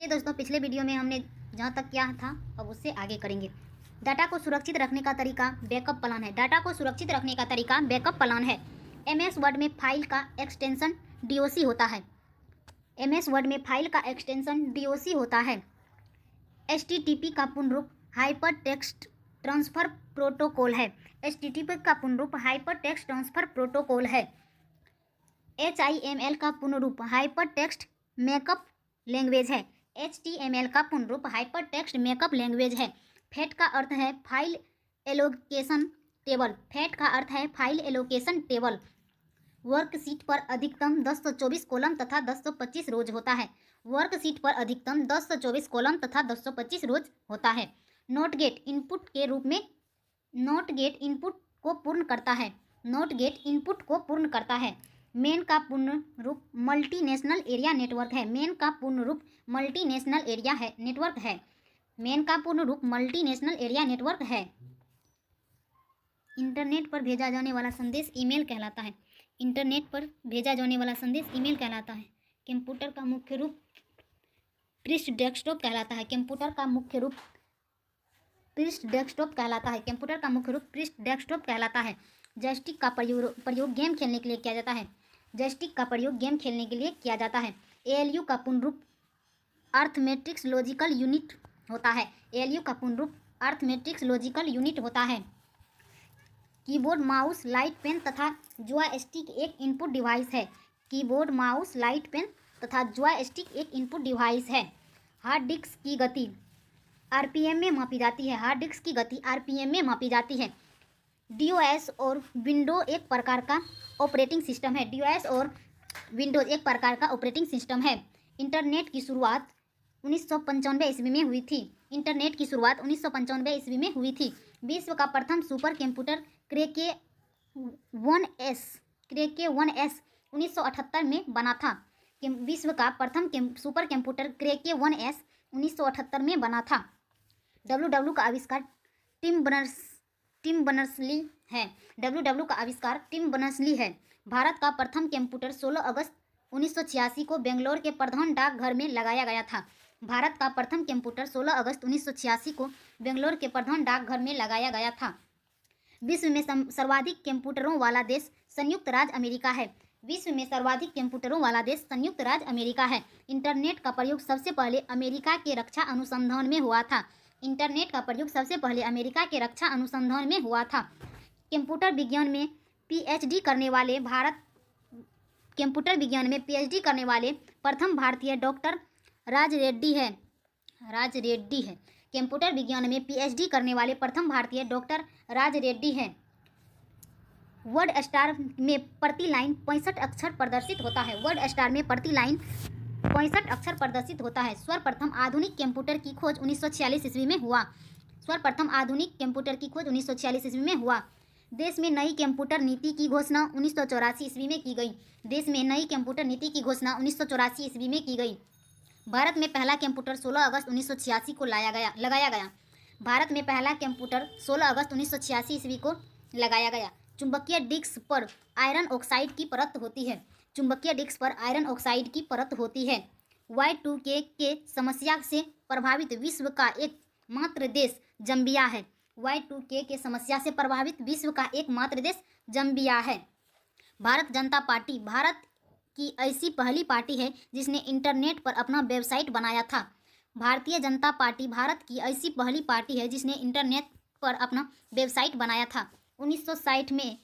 ये दोस्तों पिछले वीडियो में हमने जहाँ तक किया था अब उससे आगे करेंगे। डाटा को सुरक्षित रखने का तरीका बैकअप प्लान है। डाटा को सुरक्षित रखने का तरीका बैकअप प्लान है। एमएस वर्ड में फाइल का एक्सटेंशन डीओसी होता है। एमएस वर्ड में फाइल का एक्सटेंशन डीओसी होता है। एचटीटीपी का पूर्ण रूप हाइपर टेक्स्ट ट्रांसफर प्रोटोकॉल है। एचटीटीपी का पूर्ण रूप हाइपर टेक्स्ट ट्रांसफर प्रोटोकॉल है। एचआईएमएल का पूर्ण रूप हाइपर टेक्स्ट मेकअप लैंग्वेज है। HTML का पूर्ण रूप हाइपर टेक्स्ट मेकअप लैंग्वेज है। फैट का अर्थ है फाइल एलोकेशन टेबल। फैट का अर्थ है फाइल एलोकेशन टेबल। वर्कशीट पर अधिकतम 1024 कॉलम तथा 1025 रोज होता है। वर्कशीट पर अधिकतम 1024 कॉलम तथा 1025 रोज होता है। नोट गेट इनपुट के रूप में नोट गेट इनपुट को पूर्ण करता है। नोट गेट इनपुट को पूर्ण करता है। मेन का पूर्ण रूप मल्टीनेशनल एरिया नेटवर्क है। मेन का पूर्ण रूप मल्टीनेशनल एरिया है नेटवर्क है। मेन का पूर्ण रूप मल्टीनेशनल एरिया नेटवर्क है। इंटरनेट पर भेजा जाने वाला संदेश ईमेल कहलाता है। इंटरनेट पर भेजा जाने वाला संदेश ईमेल कहलाता है। कंप्यूटर का मुख्य रूप पृष्ठ डेस्कटॉप कहलाता है। कंप्यूटर का मुख्य रूप पृष्ठ डेस्कटॉप कहलाता है। कंप्यूटर का मुख्य रूप पृष्ठ डेस्कटॉप कहलाता है। जॉयस्टिक का प्रयोग गेम खेलने के लिए किया जाता है। जॉयस्टिक का प्रयोग गेम खेलने के लिए किया जाता है। ALU का पूर्ण रूप अर्थमेटिक्स लॉजिकल यूनिट होता है। ALU का पूर्ण रूप अर्थमेटिक्स लॉजिकल यूनिट होता है। कीबोर्ड माउस लाइट पेन तथा जॉयस्टिक एक इनपुट डिवाइस है। कीबोर्ड माउस लाइट पेन तथा जॉयस्टिक एक इनपुट डिवाइस है। हार्ड डिस्क की गति RPM में मापी जाती है। हार्ड डिस्क की गति RPM में मापी जाती है। DOS और विंडो एक प्रकार का ऑपरेटिंग सिस्टम है। DOS और विंडोज एक प्रकार का ऑपरेटिंग सिस्टम है। इंटरनेट की शुरुआत 1995 ईस्वी में हुई थी। इंटरनेट की शुरुआत 1995 ईस्वी में हुई थी। विश्व का प्रथम सुपर कंप्यूटर क्रेके 1S 1978 में बना था। विश्व का प्रथम सुपर कंप्यूटर क्रेके 1S 1978 में बना था। WW का आविष्कार टिम बर्नर्स-ली है। WW का आविष्कार टिम बर्नर्स-ली है। भारत का प्रथम कंप्यूटर 16 अगस्त 1986 को बेंगलोर के प्रधान डाकघर में लगाया गया था। भारत का प्रथम कंप्यूटर 16 अगस्त 1986 को बेंगलोर के प्रधान डाकघर में लगाया गया था। विश्व में सर्वाधिक कंप्यूटरों वाला देश संयुक्त राज्य अमेरिका है। विश्व में सर्वाधिक कंप्यूटरों वाला देश संयुक्त राज्य अमेरिका है। इंटरनेट का प्रयोग सबसे पहले अमेरिका के रक्षा अनुसंधान में हुआ था। इंटरनेट का प्रयोग सबसे पहले अमेरिका के रक्षा अनुसंधान में हुआ था। कंप्यूटर विज्ञान में PhD करने वाले प्रथम भारतीय डॉक्टर राज रेड्डी है। कंप्यूटर विज्ञान में PhD करने वाले प्रथम भारतीय डॉक्टर राज रेड्डी है। वर्ड स्टार में प्रति लाइन 65 अक्षर प्रदर्शित होता है। वर्ड स्टार में प्रति लाइन 65 अक्षर प्रदर्शित होता है। सर्वप्रथम आधुनिक कंप्यूटर की खोज 1946 ईस्वी में हुआ। सर्वप्रथम आधुनिक कंप्यूटर की खोज 1946 ईस्वी में हुआ। देश में नई कंप्यूटर नीति की घोषणा 1984 ईस्वी में की गई। देश में नई कंप्यूटर नीति की घोषणा 1984 ईस्वी में की गई। भारत में पहला कंप्यूटर 16 अगस्त 1986 को लगाया गया। भारत में पहला कंप्यूटर 16 अगस्त 1986 ईस्वी को लगाया गया। चुंबकीय डिस्क पर आयरन ऑक्साइड की परत होती है। चुंबकीय डिस्क पर आयरन ऑक्साइड की परत होती है। Y2K के समस्या से प्रभावित विश्व का एकमात्र देश जम्बिया है। Y2K के समस्या से प्रभावित विश्व का एकमात्र देश जम्बिया है। भारत जनता पार्टी भारत की ऐसी पहली पार्टी है जिसने इंटरनेट पर अपना वेबसाइट बनाया था। भारतीय जनता पार्टी भारत की ऐसी पहली पार्टी है जिसने इंटरनेट पर अपना वेबसाइट बनाया था। 1960 में